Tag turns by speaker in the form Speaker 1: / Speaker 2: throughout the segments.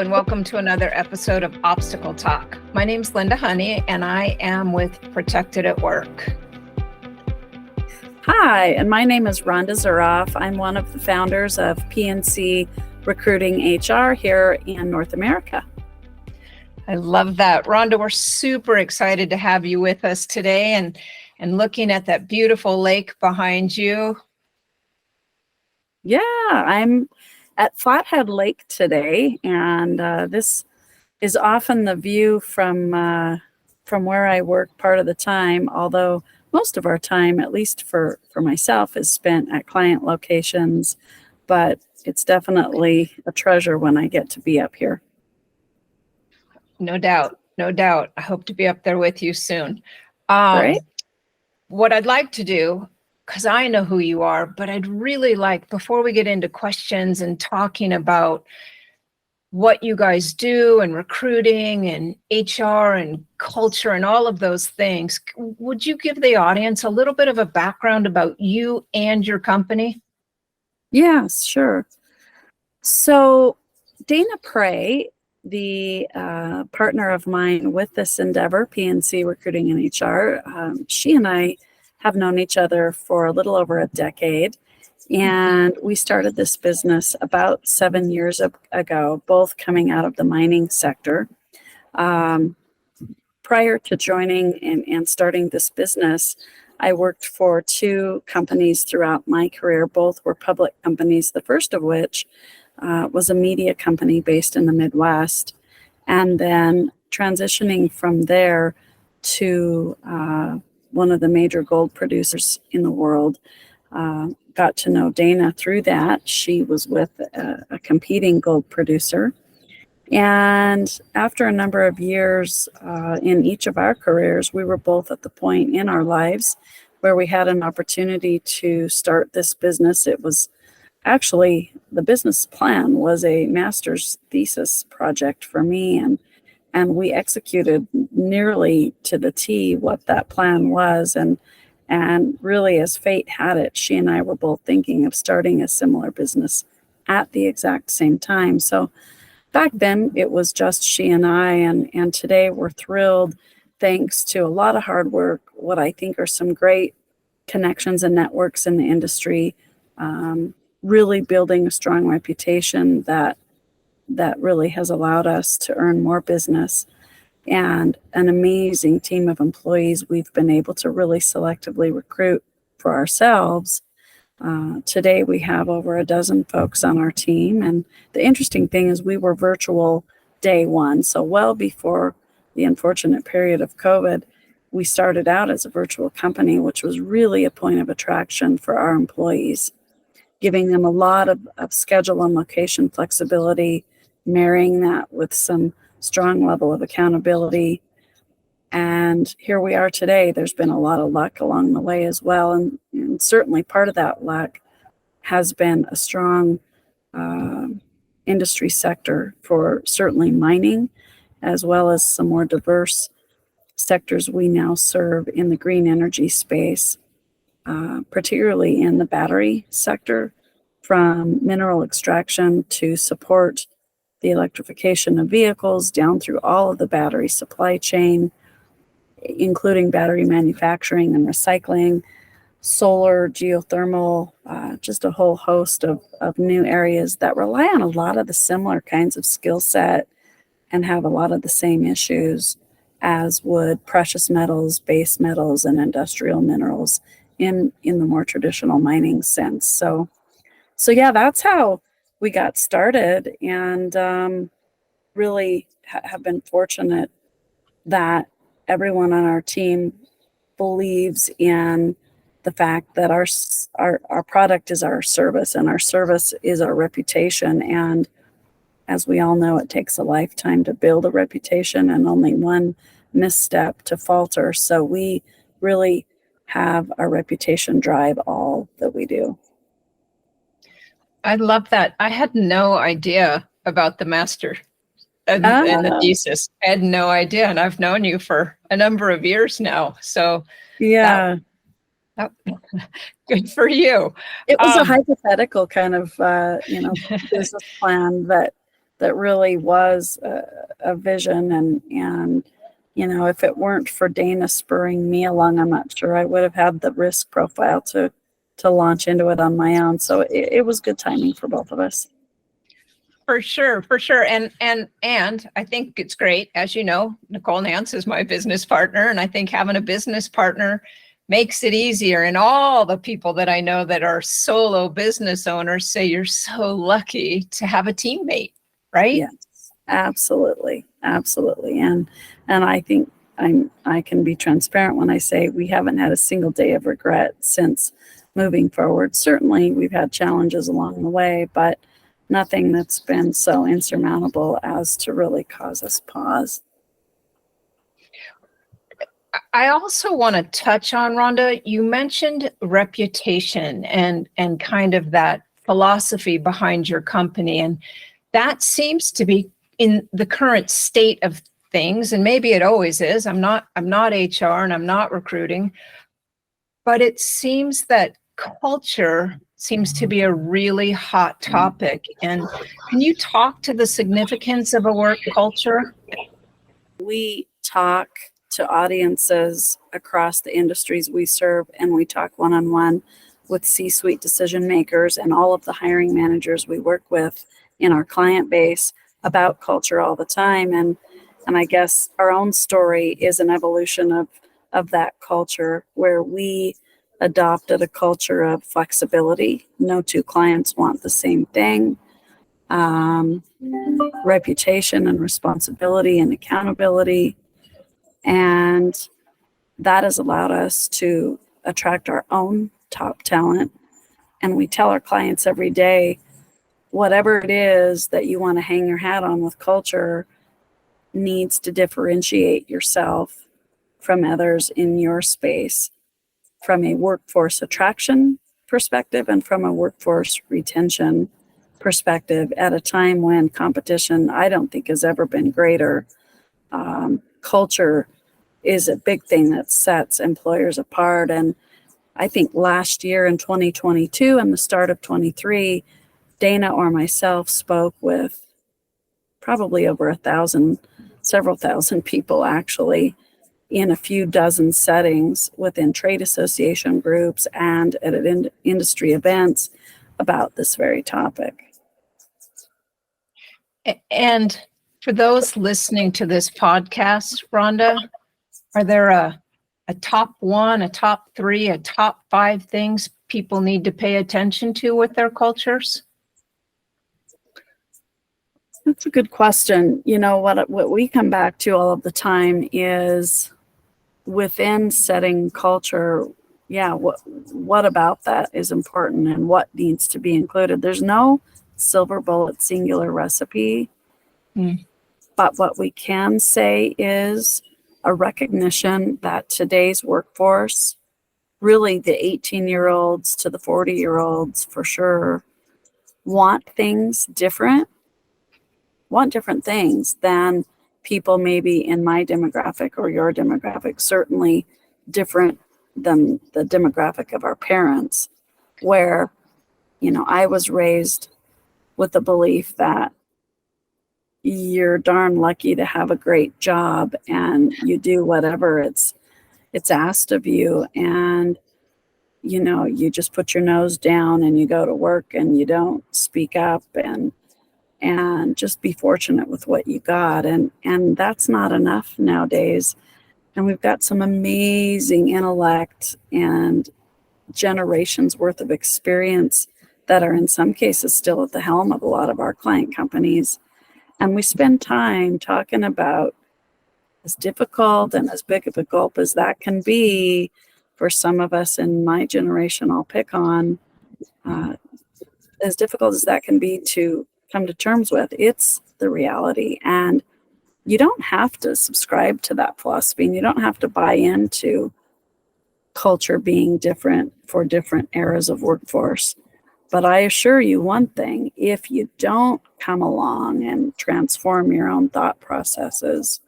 Speaker 1: and welcome to another episode of Obstacle Talk. My name's Linda Honey, and I am with Protected at Work.
Speaker 2: Hi, and my name is Rhonda Zuraff. I'm one of the founders of P&C Recruiting HR here in North America.
Speaker 1: I love that. Rhonda, we're super excited to have you with us today and looking at that beautiful lake behind you.
Speaker 2: Yeah, I'm at Flathead Lake today, and this is often the view from where I work part of the time, although most of our time, at least for myself, is spent at client locations, but it's definitely a treasure when I get to be up here.
Speaker 1: No doubt, no doubt. I hope to be up there with you soon.
Speaker 2: Great.
Speaker 1: What I'd like to do, because I know who you are, but I'd really like, before we get into questions and talking about what you guys do and recruiting and HR and culture and all of those things, would you give the audience a little bit of a background about you and your company?
Speaker 2: Yes, sure. So Dana Prey, the partner of mine with this endeavor, P&C Recruiting and HR, she and I have known each other for a little over a decade. And we started this business about 7 years ago, both coming out of the mining sector. Prior to joining and starting this business, I worked for two companies throughout my career. Both were public companies, the first of which was a media company based in the Midwest. And then transitioning from there to one of the major gold producers in the world. Got to know Dana through that. She was with a competing gold producer. And after a number of years in each of our careers, we were both at the point in our lives where we had an opportunity to start this business. It was actually, the business plan was a master's thesis project for me, and we executed nearly to the T what that plan was. And really, as fate had it, she and I were both thinking of starting a similar business at the exact same time. So back then, it was just she and I, and today we're thrilled, thanks to a lot of hard work, what I think are some great connections and networks in the industry, really building a strong reputation that really has allowed us to earn more business, and an amazing team of employees we've been able to really selectively recruit for ourselves. Today we have over a dozen folks on our team, and the interesting thing is we were virtual day one, so well before the unfortunate period of COVID. We started out as a virtual company, which was really a point of attraction for our employees, giving them a lot of schedule and location flexibility, marrying that with some strong level of accountability. And here we are today. There's been a lot of luck along the way as well. And certainly part of that luck has been a strong industry sector for certainly mining, as well as some more diverse sectors we now serve in the green energy space, particularly in the battery sector, from mineral extraction to support the electrification of vehicles down through all of the battery supply chain, including battery manufacturing and recycling, solar, geothermal, just a whole host of new areas that rely on a lot of the similar kinds of skill set and have a lot of the same issues as would precious metals, base metals, and industrial minerals in the more traditional mining sense. So yeah, that's how we got started, and really have been fortunate that everyone on our team believes in the fact that our product is our service, and our service is our reputation. And as we all know, it takes a lifetime to build a reputation and only one misstep to falter. So we really have our reputation drive all that we do.
Speaker 1: I love that. I had no idea about the master and the thesis. I had no idea, and I've known you for a number of years now. So
Speaker 2: yeah,
Speaker 1: good for you.
Speaker 2: It was a hypothetical kind of business plan that that really was a vision. And, you know, if it weren't for Dana spurring me along, I'm not sure I would have had the risk profile to launch into it on my own. So it was good timing for both of us.
Speaker 1: For sure, for sure. And I think it's great. As you know, Nicole Nance is my business partner, and I think having a business partner makes it easier. And all the people that I know that are solo business owners say you're so lucky to have a teammate, right?
Speaker 2: Yes, absolutely. Absolutely. And I think I can be transparent when I say we haven't had a single day of regret since moving forward. Certainly we've had challenges along the way, but nothing that's been so insurmountable as to really cause us pause.
Speaker 1: I also want to touch on, Rhonda, you mentioned reputation and kind of that philosophy behind your company. And that seems to be in the current state of things. And maybe it always is. I'm not HR and I'm not recruiting, but it seems that culture seems to be a really hot topic. And can you talk to the significance of a work culture?
Speaker 2: We talk to audiences across the industries we serve, and we talk one-on-one with C-suite decision makers and all of the hiring managers we work with in our client base about culture all the time. And I guess our own story is an evolution of that culture, where we adopted a culture of flexibility. No two clients want the same thing. Reputation and responsibility and accountability. And that has allowed us to attract our own top talent. And we tell our clients every day, whatever it is that you want to hang your hat on with culture needs to differentiate yourself from others in your space, from a workforce attraction perspective and from a workforce retention perspective, at a time when competition, I don't think, has ever been greater. Culture is a big thing that sets employers apart. And I think last year in 2022 and the start of 23, Dana or myself spoke with probably over 1,000, several thousand people actually, in a few dozen settings within trade association groups and at industry events about this very topic.
Speaker 1: And for those listening to this podcast, Rhonda, are there a top one, a top three, a top 5 things people need to pay attention to with their cultures?
Speaker 2: That's a good question. You know, what we come back to all of the time is, within setting culture, what about that is important and what needs to be included? There's no silver bullet singular recipe. But what we can say is a recognition that today's workforce, really the 18-year-olds to the 40-year-olds for sure, want different things than people maybe in my demographic or your demographic, certainly different than the demographic of our parents, where, you know, I was raised with the belief that you're darn lucky to have a great job and you do whatever it's asked of you, and you know, you just put your nose down and you go to work and you don't speak up and just be fortunate with what you got. And that's not enough nowadays. And we've got some amazing intellect and generations worth of experience that are in some cases still at the helm of a lot of our client companies. And we spend time talking about, as difficult and as big of a gulp as that can be for some of us in my generation, I'll pick on, as difficult as that can be to come to terms with, it's the reality. And you don't have to subscribe to that philosophy, and you don't have to buy into culture being different for different eras of workforce. But I assure you one thing, if you don't come along and transform your own thought processes,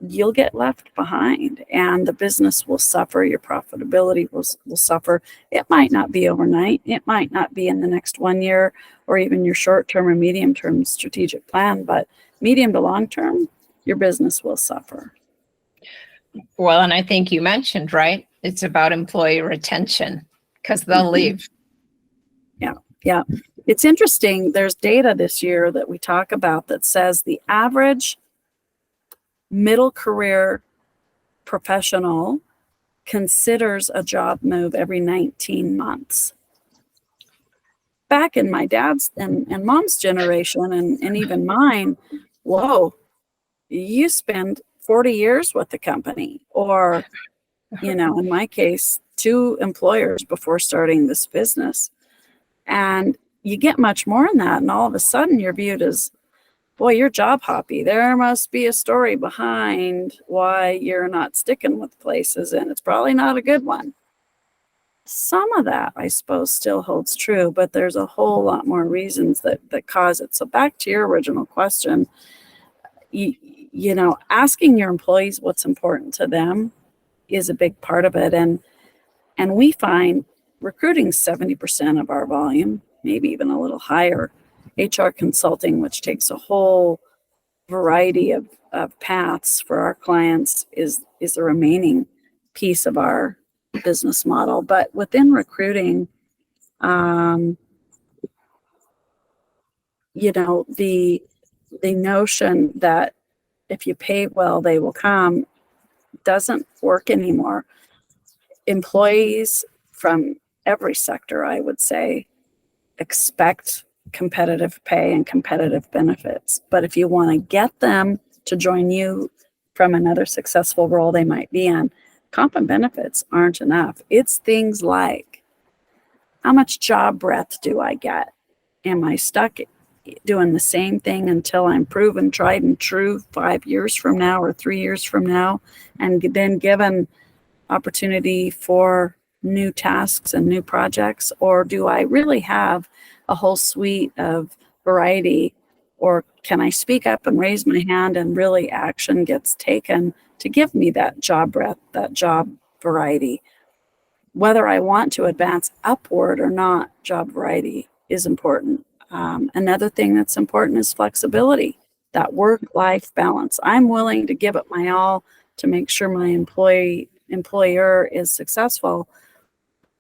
Speaker 2: you'll get left behind and the business will suffer. Your profitability will suffer. It might not be overnight. It might not be in the next 1 year or even your short-term or medium-term strategic plan, but medium to long-term, your business will suffer.
Speaker 1: Well, and I think you mentioned, right? It's about employee retention because they'll leave.
Speaker 2: Yeah. It's interesting. There's data this year that we talk about that says the average middle career professional considers a job move every 19 months. Back in my dad's and mom's generation and even mine, whoa, you spend 40 years with the company, or, in my case, 2 employers before starting this business. And you get much more in that. And all of a sudden you're viewed as, boy, you're job hoppy. There must be a story behind why you're not sticking with places, and it's probably not a good one. Some of that, I suppose, still holds true, but there's a whole lot more reasons that cause it. So back to your original question, asking your employees what's important to them is a big part of it. And we find recruiting 70% of our volume, maybe even a little higher. HR consulting, which takes a whole variety of paths for our clients, is the remaining piece of our business model. But within recruiting, the notion that if you pay well, they will come doesn't work anymore. Employees from every sector, I would say, expect competitive pay and competitive benefits. But if you want to get them to join you from another successful role they might be in, comp and benefits aren't enough. It's things like, how much job breadth do I get? Am I stuck doing the same thing until I'm proven tried and true 5 years from now or 3 years from now, and then given opportunity for new tasks and new projects? Or do I really have a whole suite of variety? Or can I speak up and raise my hand and really action gets taken to give me that job breadth, that job variety? Whether I want to advance upward or not, job variety is important. Another thing that's important is flexibility, that work-life balance. I'm willing to give it my all to make sure my employer is successful,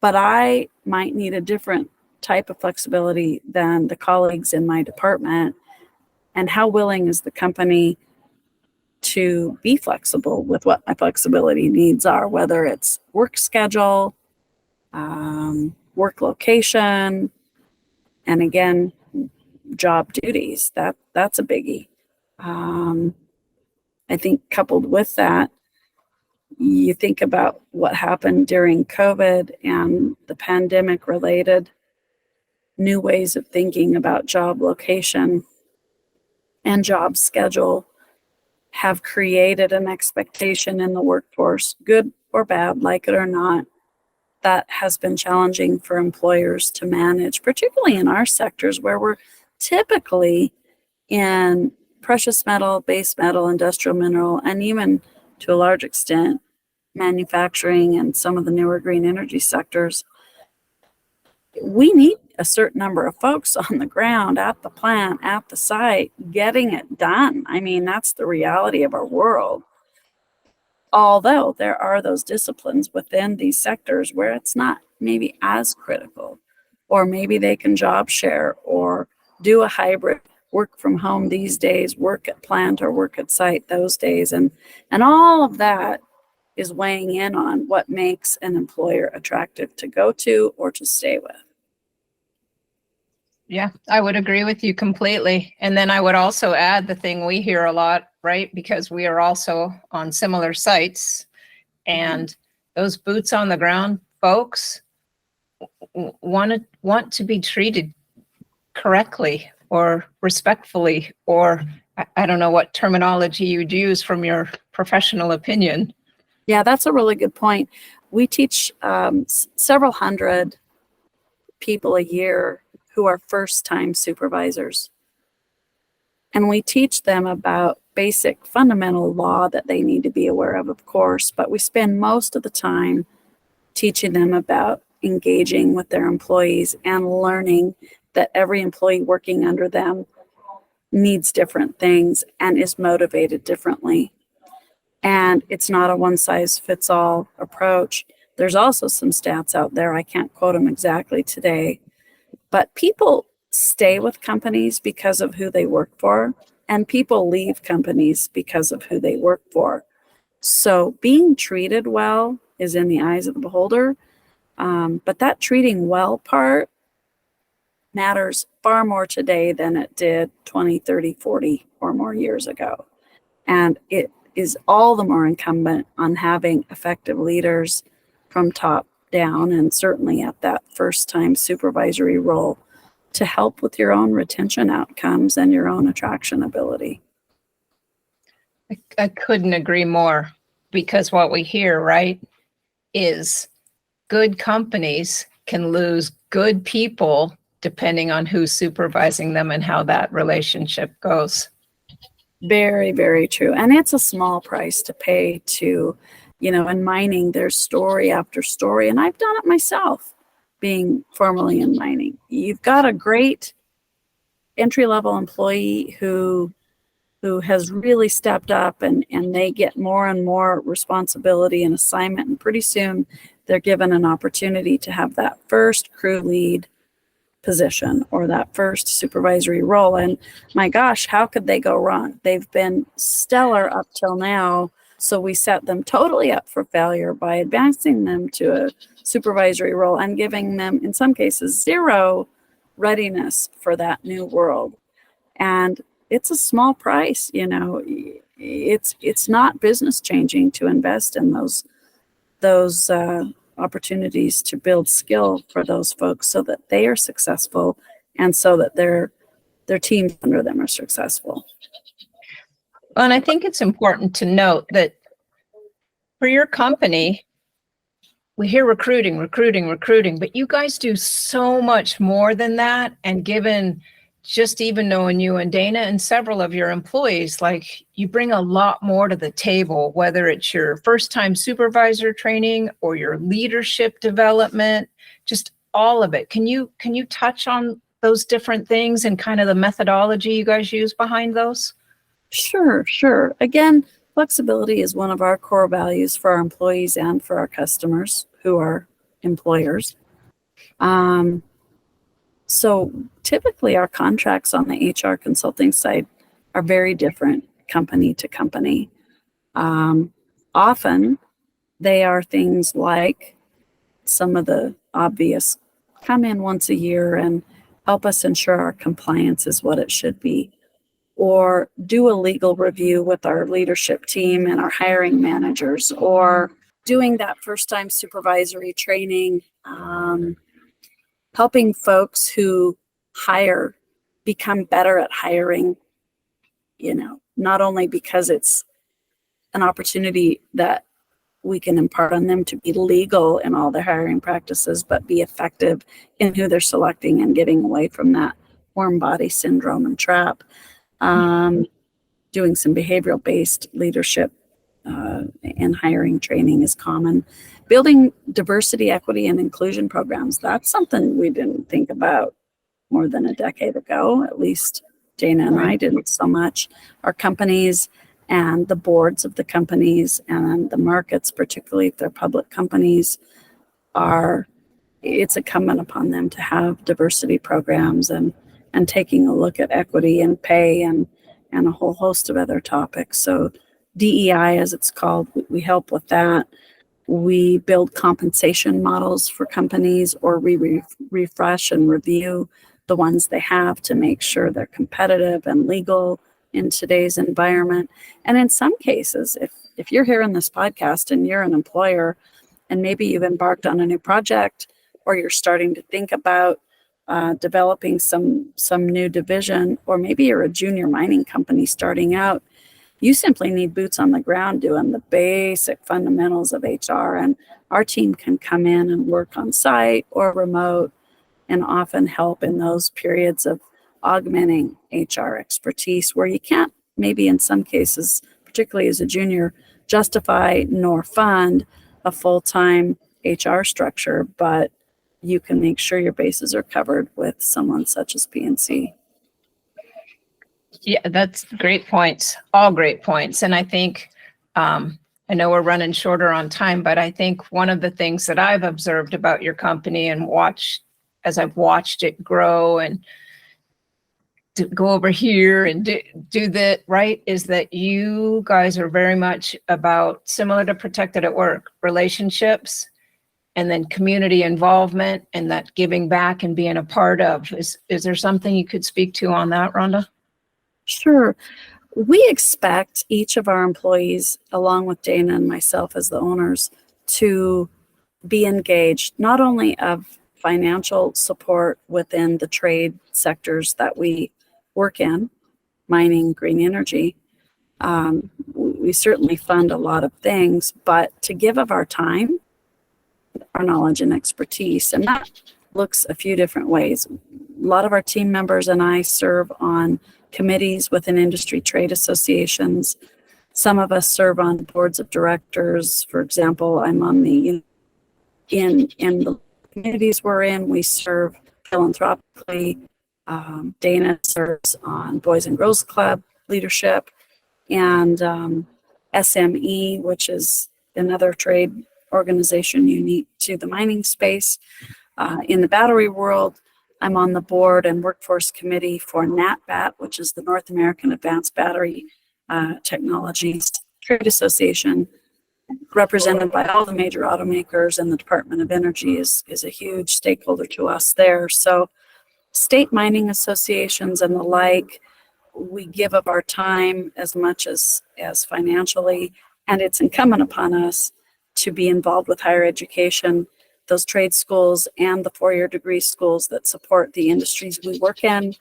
Speaker 2: but I might need a different type of flexibility than the colleagues in my department. And how willing is the company to be flexible with what my flexibility needs are, whether it's work schedule, work location, and again, job duties. That's a biggie. I think coupled with that, you think about what happened during COVID and the pandemic related new ways of thinking about job location and job schedule have created an expectation in the workforce, good or bad, like it or not, that has been challenging for employers to manage, particularly in our sectors where we're typically in precious metal, base metal, industrial mineral, and even to a large extent, manufacturing and some of the newer green energy sectors. We need a certain number of folks on the ground, at the plant, at the site, getting it done. I mean, that's the reality of our world. Although there are those disciplines within these sectors where it's not maybe as critical, or maybe they can job share or do a hybrid, work from home these days, work at plant or work at site those days. And all of that is weighing in on what makes an employer attractive to go to or to stay with.
Speaker 1: Yeah, I would agree with you completely. And then I would also add the thing we hear a lot, right? Because we are also on similar sites, and those boots on the ground folks want to be treated correctly or respectfully, or I don't know what terminology you'd use from your professional opinion.
Speaker 2: Yeah, that's a really good point. We teach several hundred people a year who are first-time supervisors. And we teach them about basic fundamental law that they need to be aware of course, but we spend most of the time teaching them about engaging with their employees and learning that every employee working under them needs different things and is motivated differently. And it's not a one-size-fits-all approach. There's also some stats out there, I can't quote them exactly today, but people stay with companies because of who they work for, and people leave companies because of who they work for. So being treated well is in the eyes of the beholder, but that treating well part matters far more today than it did 20, 30, 40 or more years ago. And it is all the more incumbent on having effective leaders from top down, and certainly at that first time supervisory role, to help with your own retention outcomes and your own attraction ability.
Speaker 1: I couldn't agree more, because what we hear, right, is good companies can lose good people depending on who's supervising them and how that relationship goes.
Speaker 2: Very, very true. And it's a small price to pay to, in mining, there's story after story. And I've done it myself, being formerly in mining. You've got a great entry-level employee who has really stepped up, and they get more and more responsibility and assignment. And pretty soon they're given an opportunity to have that first crew lead position or that first supervisory role. And my gosh, how could they go wrong? They've been stellar up till now. So we set them totally up for failure by advancing them to a supervisory role and giving them, in some cases, zero readiness for that new world. And it's a small price, it's not business changing to invest in those opportunities to build skill for those folks so that they are successful and so that their teams under them are successful.
Speaker 1: Well, and I think it's important to note that for your company, we hear recruiting, but you guys do so much more than that. And given just even knowing you and Dana and several of your employees, like, you bring a lot more to the table, whether it's your first time supervisor training or your leadership development, just all of it. Can you touch on those different things and kind of the methodology you guys use behind those?
Speaker 2: Sure. Again, flexibility is one of our core values for our employees and for our customers who are employers. So typically our contracts on the HR consulting side are very different company to company. Often they are things like some of the obvious: come in once a year and help us ensure our compliance is what it should be, or do a legal review with our leadership team and our hiring managers, or doing that first time supervisory training, helping folks who hire become better at hiring, not only because it's an opportunity that we can impart on them to be legal in all their hiring practices, but be effective in who they're selecting and getting away from that warm body syndrome and trap. Doing some behavioral based leadership and hiring training is common. Building diversity, equity, and inclusion programs. That's something we didn't think about more than a decade ago. At least Dana and I didn't so much. Our companies and the boards of the companies and the markets, particularly if they're public companies, it's incumbent upon them to have diversity programs and taking a look at equity and pay and a whole host of other topics. So DEI, as it's called, we help with that. We build compensation models for companies, or we refresh and review the ones they have to make sure they're competitive and legal in today's environment. And in some cases, if you're hearing this podcast and you're an employer and maybe you've embarked on a new project, or you're starting to think about developing some new division, or maybe you're a junior mining company starting out, you simply need boots on the ground doing the basic fundamentals of HR. And our team can come in and work on site or remote and often help in those periods of augmenting HR expertise where you can't maybe in some cases, particularly as a junior, justify nor fund a full-time HR structure, but you can make sure your bases are covered with someone such as P&C.
Speaker 1: Yeah, that's great points. All great points. And I think, I know we're running shorter on time, but I think one of the things that I've observed about your company and as I've watched it grow and to go over here and do that, right, is that you guys are very much about, similar to Protected at Work, relationships, and then community involvement, and that giving back and being a part of. Is there something you could speak to on that, Rhonda?
Speaker 2: Sure. We expect each of our employees, along with Dana and myself as the owners, to be engaged, not only of financial support within the trade sectors that we work in, mining, green energy. We certainly fund a lot of things, but to give of our time, our knowledge and expertise, and that looks a few different ways. A lot of our team members and I serve on committees within industry trade associations. Some of us serve on boards of directors. For example, I'm on the, in the communities we're in, we serve philanthropically. Dana serves on Boys and Girls Club leadership, and SME, which is another trade organization unique to the mining space. In the battery world, I'm on the board and workforce committee for NATBAT, which is the North American Advanced Battery Technologies Trade Association, represented by all the major automakers, and the Department of Energy is a huge stakeholder to us there. So state mining associations and the like, we give of our time as much as financially, and it's incumbent upon us to be involved with higher education, those trade schools and the four-year degree schools that support the industries we work in.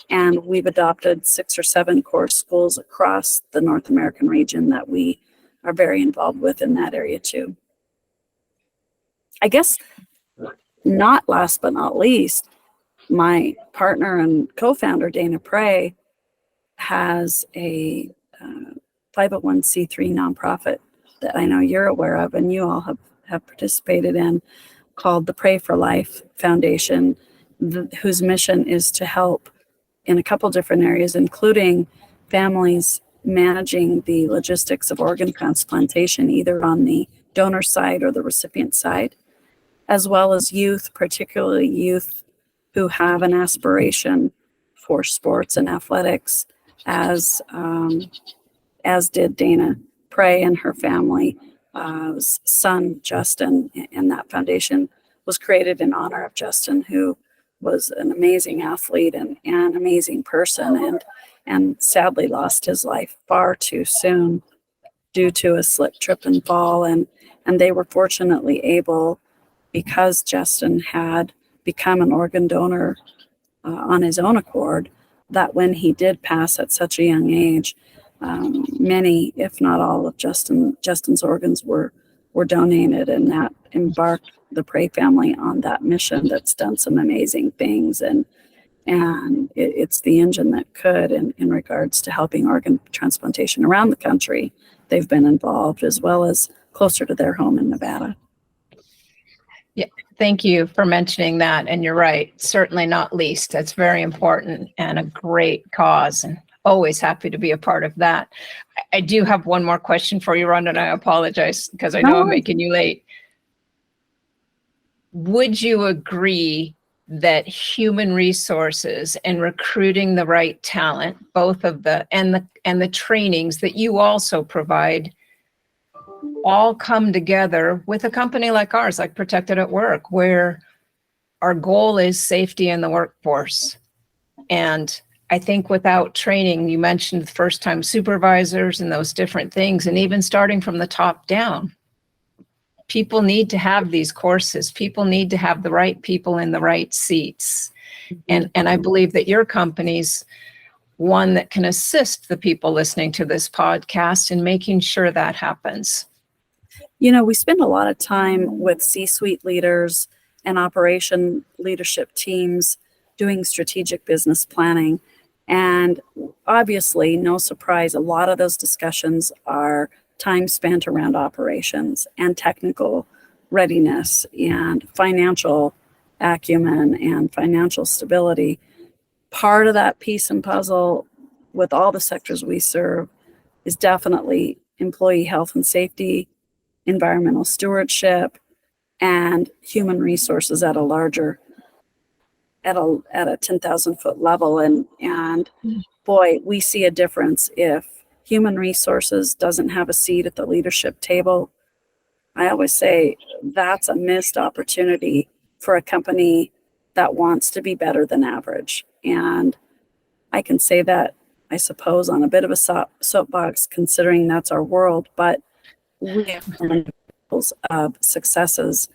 Speaker 2: And we've adopted 6 or 7 core schools across the North American region that we are very involved with in that area too. I guess not last but not least, my partner and co-founder, Dana Prey, has a 501c3 nonprofit that I know you're aware of and you all have participated in, called the Pray for Life Foundation, whose mission is to help in a couple different areas, including families managing the logistics of organ transplantation, either on the donor side or the recipient side, as well as youth, particularly youth who have an aspiration for sports and athletics, as did Dana Prey and her family. Son Justin, and that foundation was created in honor of Justin, who was an amazing athlete and an amazing person, and sadly lost his life far too soon due to a slip, trip, and fall. And they were fortunately able, because Justin had become an organ donor on his own accord, that when he did pass at such a young age, many, if not all, of Justin's organs were donated, and that embarked the Prey family on that mission that's done some amazing things. And it's the engine that could, in regards to helping organ transplantation around the country. They've been involved, as well as closer to their home in Nevada.
Speaker 1: Yeah, thank you for mentioning that. And you're right, certainly not least. That's very important and a great cause, and always happy to be a part of that. I do have one more question for you, Rhonda, and I apologize because I know I'm making you late. Would you agree that human resources and recruiting the right talent, both of the trainings that you also provide, all come together with a company like ours, like Protected at Work, where our goal is safety in the workforce? And I think without training, you mentioned first-time supervisors and those different things, and even starting from the top down, people need to have these courses. People need to have the right people in the right seats. And I believe that your company's one that can assist the people listening to this podcast in making sure that happens.
Speaker 2: You know, we spend a lot of time with C-suite leaders and operation leadership teams doing strategic business planning. And obviously, no surprise, a lot of those discussions are time spent around operations and technical readiness and financial acumen and financial stability. Part of that piece and puzzle with all the sectors we serve is definitely employee health and safety, environmental stewardship, and human resources at a larger, at a 10,000 foot level. And boy, we see a difference if human resources doesn't have a seat at the leadership table. I always say that's a missed opportunity for a company that wants to be better than average. And I can say that, I suppose, on a bit of a soapbox, considering that's our world, but we have examples of successes,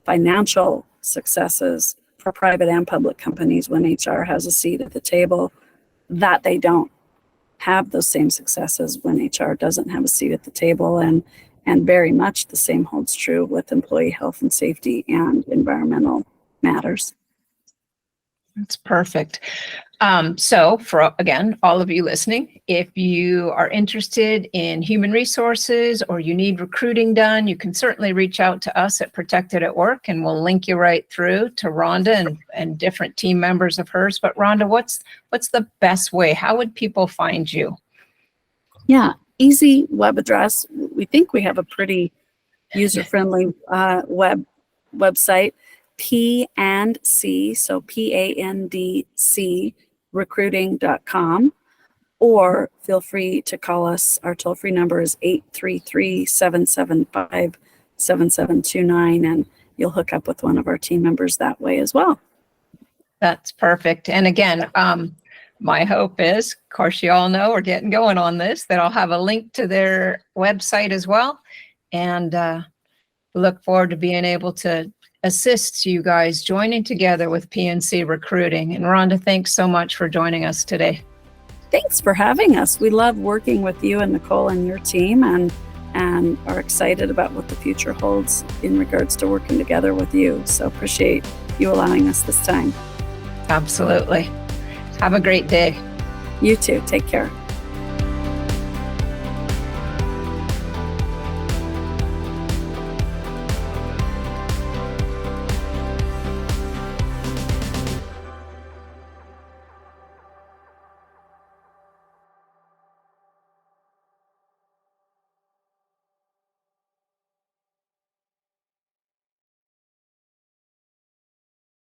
Speaker 2: financial successes for private and public companies when HR has a seat at the table, that they don't have those same successes when HR doesn't have a seat at the table. And very much the same holds true with employee health and safety and environmental matters.
Speaker 1: That's perfect. So for, again, all of you listening, if you are interested in human resources or you need recruiting done, you can certainly reach out to us at Protected at Work, and we'll link you right through to Rhonda and different team members of hers. But Rhonda, what's the best way? How would people find you?
Speaker 2: Yeah, easy web address. We think we have a pretty user-friendly website, P&C, so PANDC recruiting.com, or feel free to call us. Our toll-free number is 833-775-7729, and you'll hook up with one of our team members that way as well.
Speaker 1: That's perfect. And again, my hope is, of course, you all know we're getting going on this, that I'll have a link to their website as well. And look forward to being able to assist you guys joining together with P&C Recruiting. And Rhonda, thanks so much for joining us today.
Speaker 2: Thanks for having us. We love working with you and Nicole and your team, and are excited about what the future holds in regards to working together with you. So appreciate you allowing us this time.
Speaker 1: Absolutely. Have a great day.
Speaker 2: You too. Take care.